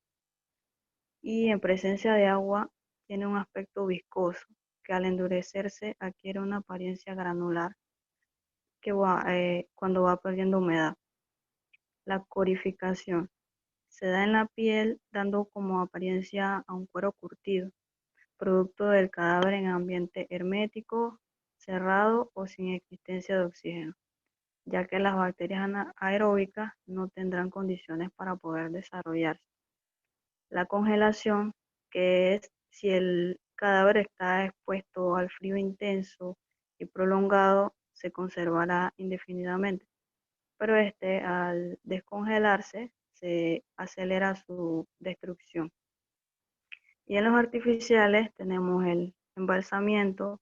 y en presencia de agua tiene un aspecto viscoso, que al endurecerse adquiere una apariencia granular cuando va perdiendo humedad. La corificación se da en la piel dando como apariencia a un cuero curtido, producto del cadáver en ambiente hermético, cerrado o sin existencia de oxígeno, ya que las bacterias aeróbicas no tendrán condiciones para poder desarrollarse. La congelación, que es si el cadáver está expuesto al frío intenso y prolongado, se conservará indefinidamente, pero al descongelarse se acelera su destrucción. Y en los artificiales tenemos el embalsamiento,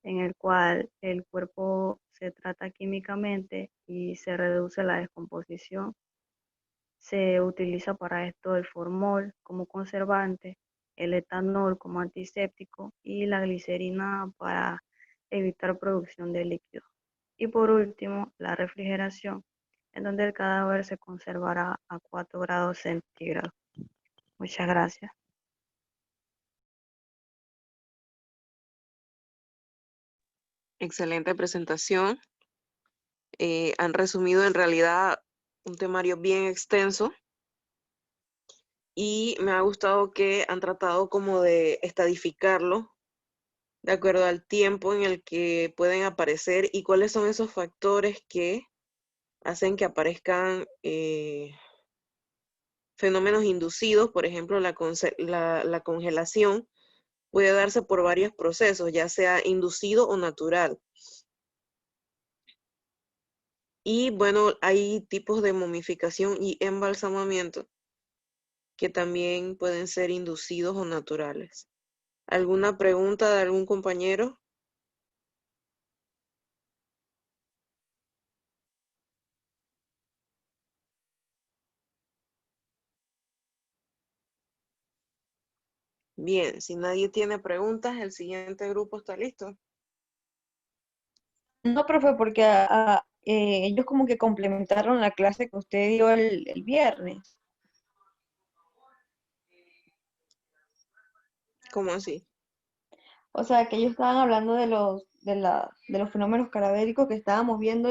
en el cual el cuerpo se trata químicamente y se reduce la descomposición. Se utiliza para esto el formol como conservante, el etanol como antiséptico y la glicerina para evitar producción de líquido. Y por último, la refrigeración, en donde el cadáver se conservará a 4 grados centígrados. Muchas gracias. Excelente presentación. Han resumido en realidad un temario bien extenso y me ha gustado que han tratado como de estadificarlo de acuerdo al tiempo en el que pueden aparecer y cuáles son esos factores que hacen que aparezcan fenómenos inducidos. Por ejemplo, la congelación puede darse por varios procesos, ya sea inducido o natural. Y bueno, hay tipos de momificación y embalsamamiento que también pueden ser inducidos o naturales. ¿Alguna pregunta de algún compañero? Bien, si nadie tiene preguntas, el siguiente grupo está listo. No, profe, porque ellos como que complementaron la clase que usted dio el viernes. ¿Cómo así? O sea, que ellos estaban hablando de los fenómenos cadavéricos que estábamos viendo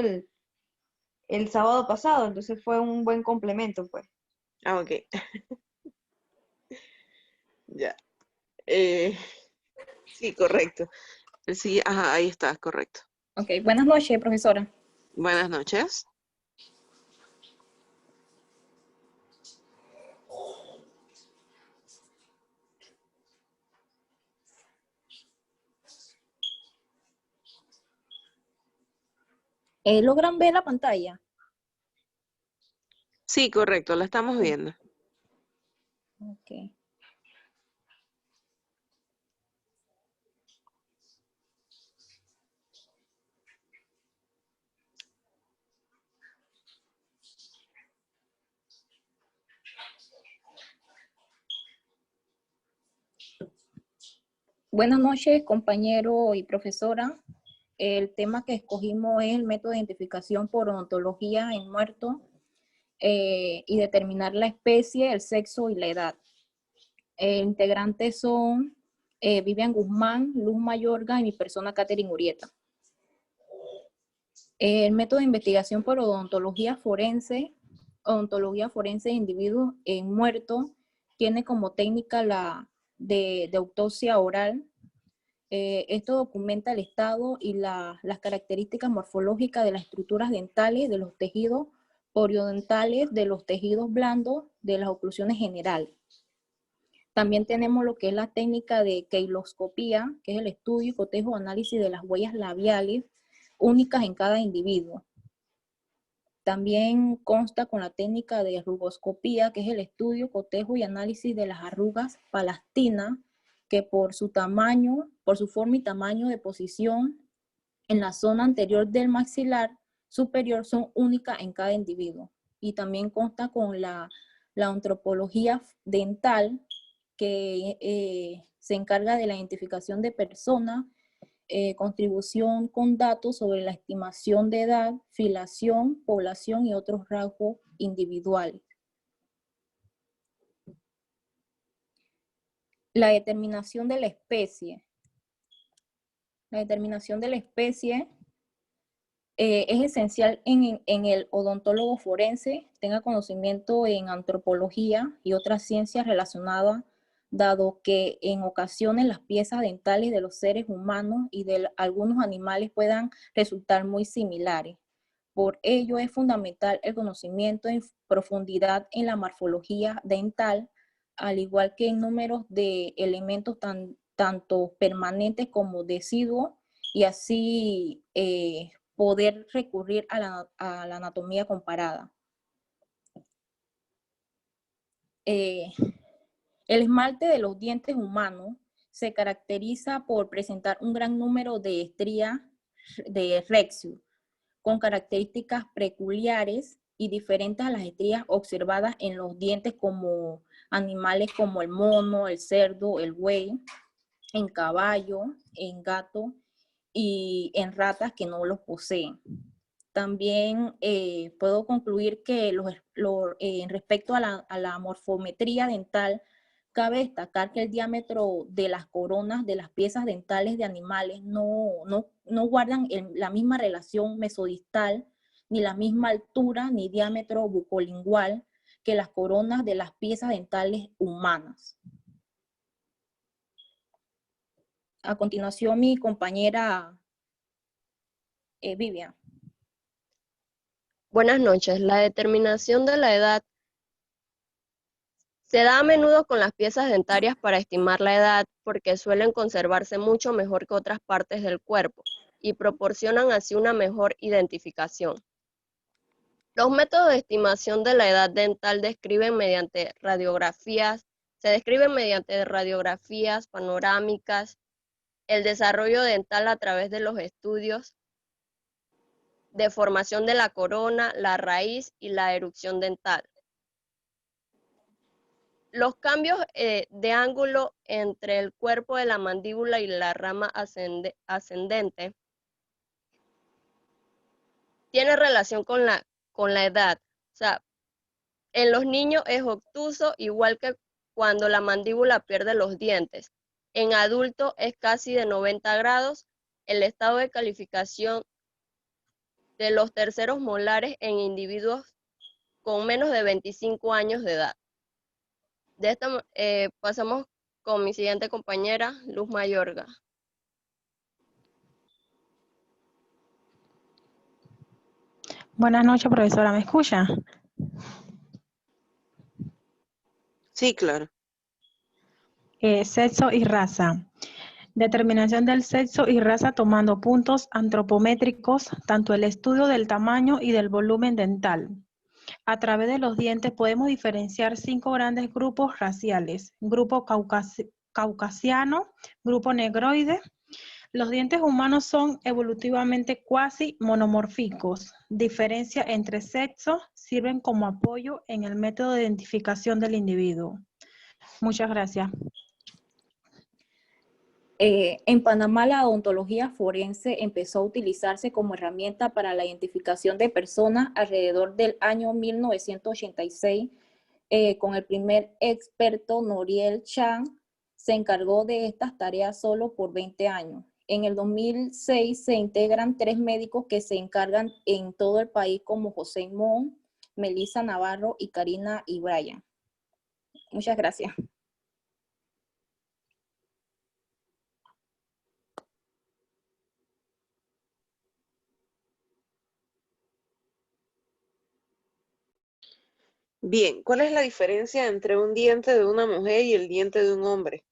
el sábado pasado, entonces fue un buen complemento, pues. Ah, ok. Ya. Sí, correcto. Sí, ajá, ahí está, correcto. Ok, buenas noches, profesora. Buenas noches. ¿Logran ver la pantalla? Sí, correcto, la estamos viendo. Ok. Buenas noches, compañero y profesora. El tema que escogimos es el método de identificación por odontología en muerto y determinar la especie, el sexo y la edad. Integrantes son Vivian Guzmán, Luz Mayorga y mi persona Catherine Urieta. El método de investigación por odontología forense de individuos en muerto, tiene como técnica la de autopsia oral. Esto documenta el estado y las características morfológicas de las estructuras dentales, de los tejidos periodontales, de los tejidos blandos, de las oclusiones generales. También tenemos lo que es la técnica de keiloscopía, que es el estudio y cotejo análisis de las huellas labiales únicas en cada individuo. También consta con la técnica de rugoscopía, que es el estudio, cotejo y análisis de las arrugas palastinas, que por su tamaño, por su forma y tamaño de posición en la zona anterior del maxilar superior son únicas en cada individuo. Y también consta con la antropología dental, que se encarga de la identificación de personas, contribución con datos sobre la estimación de edad, filiación, población y otros rasgos individuales. La determinación de la especie. La determinación de la especie es esencial en el odontólogo forense, tenga conocimiento en antropología y otras ciencias relacionadas, dado que en ocasiones las piezas dentales de los seres humanos y de algunos animales puedan resultar muy similares. Por ello es fundamental el conocimiento en profundidad en la morfología dental, al igual que en números de elementos tanto permanentes como deciduos, y así poder recurrir a la anatomía comparada. El esmalte de los dientes humanos se caracteriza por presentar un gran número de estrías de Rexio, con características peculiares y diferentes a las estrías observadas en los dientes como animales como el mono, el cerdo, el buey, en caballo, en gato y en ratas que no los poseen. También puedo concluir que respecto a la morfometría dental, cabe destacar que el diámetro de las coronas de las piezas dentales de animales no guardan la misma relación mesodistal, ni la misma altura ni diámetro bucolingual que las coronas de las piezas dentales humanas. A continuación, mi compañera Vivian. Buenas noches. La determinación de la edad se da a menudo con las piezas dentarias para estimar la edad porque suelen conservarse mucho mejor que otras partes del cuerpo y proporcionan así una mejor identificación. Los métodos de estimación de la edad dental se describen mediante radiografías panorámicas, el desarrollo dental a través de los estudios de formación de la corona, la raíz y la erupción dental. Los cambios de ángulo entre el cuerpo de la mandíbula y la rama ascendente tiene relación con la edad. O sea, en los niños es obtuso, igual que cuando la mandíbula pierde los dientes. En adultos es casi de 90 grados. El estado de calificación de los terceros molares en individuos con menos de 25 años de edad. Pasamos con mi siguiente compañera, Luz Mayorga. Buenas noches, profesora. ¿Me escucha? Sí, claro. Sexo y raza. Determinación del sexo y raza tomando puntos antropométricos, tanto el estudio del tamaño y del volumen dental. A través de los dientes podemos diferenciar 5 grandes grupos raciales: grupo caucasiano, grupo negroide. Los dientes humanos son evolutivamente cuasi monomórficos. Diferencia entre sexos sirven como apoyo en el método de identificación del individuo. Muchas gracias. En Panamá la odontología forense empezó a utilizarse como herramienta para la identificación de personas alrededor del año 1986, con el primer experto Noriel Chang. Se encargó de estas tareas solo por 20 años. En el 2006 se integran 3 médicos que se encargan en todo el país, como José Mon, Melissa Navarro y Karina y Brian. Muchas gracias. Bien, ¿cuál es la diferencia entre un diente de una mujer y el diente de un hombre?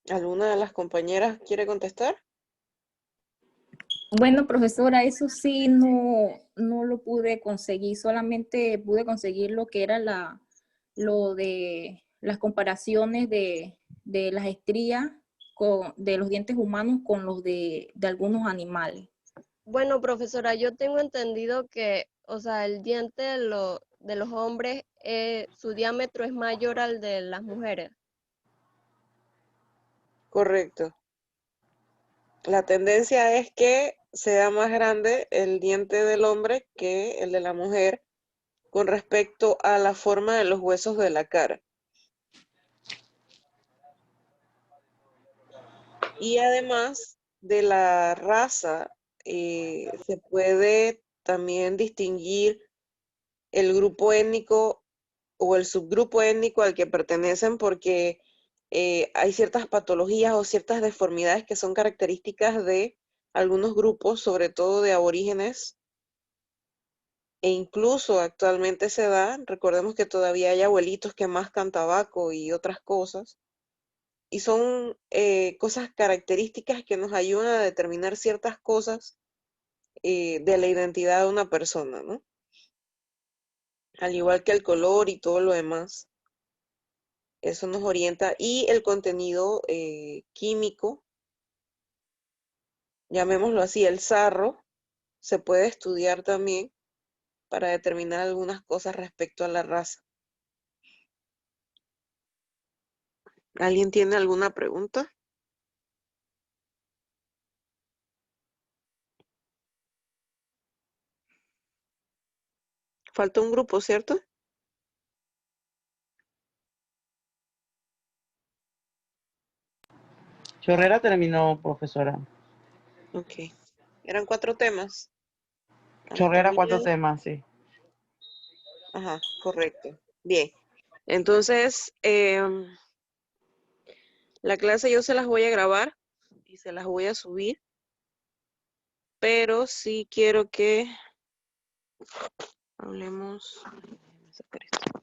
¿Alguna de las compañeras quiere contestar? Bueno, profesora, eso sí no lo pude conseguir, solamente pude conseguir lo que era lo de las comparaciones de las estrías de los dientes humanos con los de algunos animales. Bueno, profesora, yo tengo entendido que, o sea, el diente de los hombres, su diámetro es mayor al de las mujeres. Correcto. La tendencia es que sea más grande el diente del hombre que el de la mujer con respecto a la forma de los huesos de la cara. Y además de la raza, se puede también distinguir el grupo étnico o el subgrupo étnico al que pertenecen porque hay ciertas patologías o ciertas deformidades que son características de algunos grupos, sobre todo de aborígenes, e incluso actualmente se da, recordemos que todavía hay abuelitos que mascan tabaco y otras cosas, y son cosas características que nos ayudan a determinar ciertas cosas de la identidad de una persona, ¿no? Al igual que el color y todo lo demás, eso nos orienta. Y el contenido químico, llamémoslo así, el sarro, se puede estudiar también para determinar algunas cosas respecto a la raza. ¿Alguien tiene alguna pregunta? Falta un grupo, ¿cierto? Chorrera terminó, profesora. Ok. Eran 4 temas. Chorrera, 4 Anatomía. temas, sí. Ajá, correcto. Bien. Entonces, la clase yo se las voy a grabar y se las voy a subir, pero sí quiero que hablemos. Déjame sacar esto.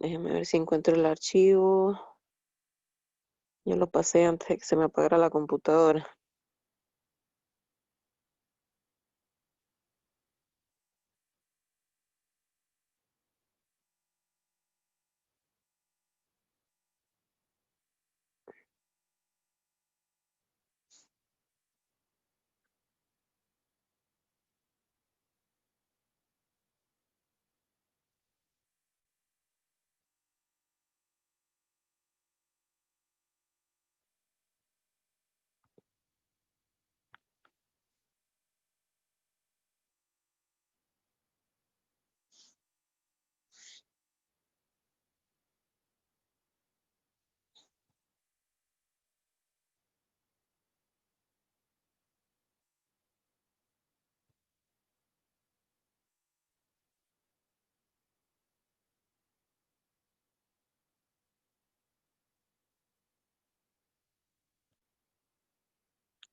Déjame ver si encuentro el archivo. Yo lo pasé antes de que se me apagara la computadora.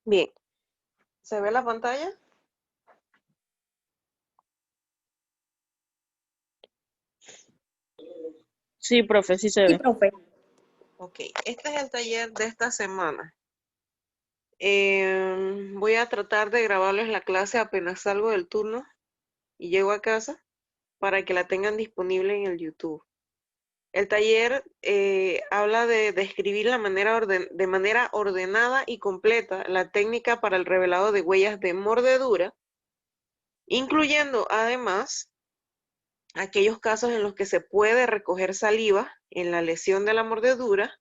Bien. ¿Se ve la pantalla? Sí, profe, sí se Sí, ve. profe. Ok, este es el taller de esta semana. Voy a tratar de grabarles la clase apenas salgo del turno y llego a casa para que la tengan disponible en el YouTube. El taller habla de describir de manera ordenada y completa la técnica para el revelado de huellas de mordedura, incluyendo además aquellos casos en los que se puede recoger saliva en la lesión de la mordedura,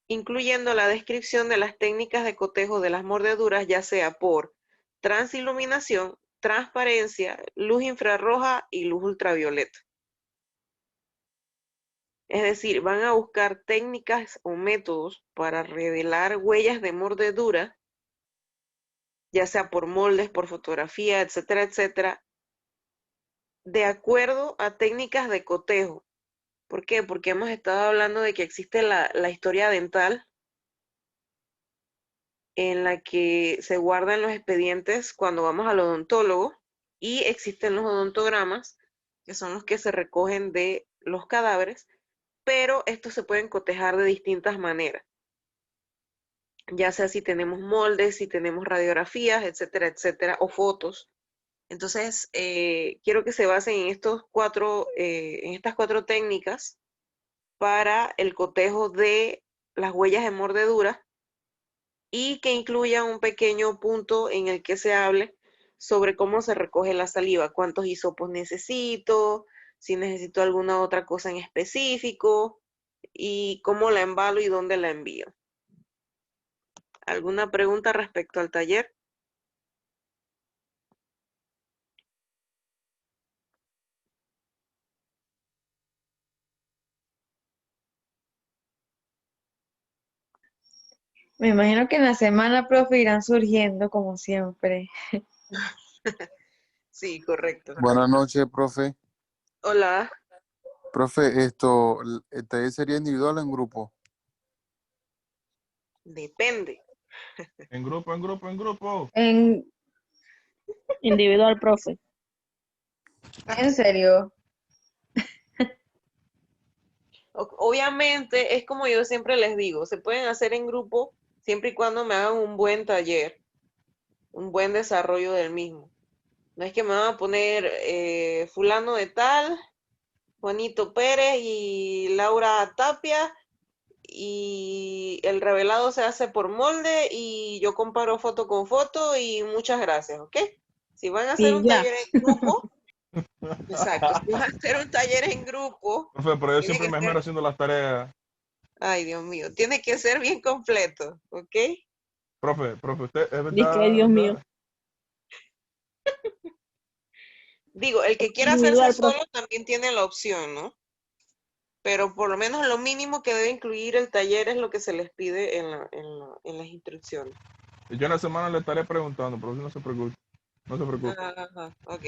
incluyendo la descripción de las técnicas de cotejo de las mordeduras, ya sea por transiluminación, transparencia, luz infrarroja y luz ultravioleta. Es decir, van a buscar técnicas o métodos para revelar huellas de mordedura, ya sea por moldes, por fotografía, etcétera, etcétera, de acuerdo a técnicas de cotejo. ¿Por qué? Porque hemos estado hablando de que existe la historia dental en la que se guardan los expedientes cuando vamos al odontólogo, y existen los odontogramas, que son los que se recogen de los cadáveres, pero estos se pueden cotejar de distintas maneras, ya sea si tenemos moldes, si tenemos radiografías, etcétera, etcétera, o fotos. Entonces, quiero que se basen en estas cuatro técnicas para el cotejo de las huellas de mordedura, y que incluya un pequeño punto en el que se hable sobre cómo se recoge la saliva, cuántos hisopos necesito, si necesito alguna otra cosa en específico, y cómo la embalo y dónde la envío. ¿Alguna pregunta respecto al taller? Me imagino que en la semana, profe, irán surgiendo como siempre. Sí, correcto. Buenas noches, profe. Hola. Profe, ¿el taller sería individual o en grupo? Depende. En grupo, en grupo, en grupo. En Individual, profe. ¿En serio? Obviamente, es como yo siempre les digo, se pueden hacer en grupo siempre y cuando me hagan un buen taller, un buen desarrollo del mismo. No es que me van a poner fulano de tal, Juanito Pérez y Laura Tapia, y el revelado se hace por molde y yo comparo foto con foto y muchas gracias, ¿ok? Si van a hacer un taller en grupo, exacto, si van a hacer un taller en grupo, Profe, pero yo tiene siempre que me esmero ser, haciendo las tareas. ay Dios mío, tiene que ser bien completo, ¿ok? Profe, usted, ¿es verdad? Dice que, ay, Dios mío. Digo, el que quiera hacerse Individual, profe. solo también tiene la opción, ¿no? Pero por lo menos lo mínimo que debe incluir el taller es lo que se les pide en las instrucciones. Y yo en la semana le estaré preguntando, pero no se preocupe. No se preocupe. Ajá, ok.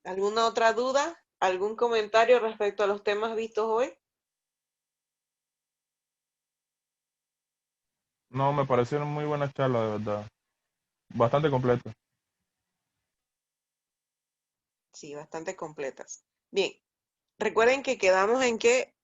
¿Alguna otra duda? ¿Algún comentario respecto a los temas vistos hoy? No, me parecieron muy buenas charlas, de verdad. Bastante completas. Sí, bastante completas. Bien, recuerden que quedamos en que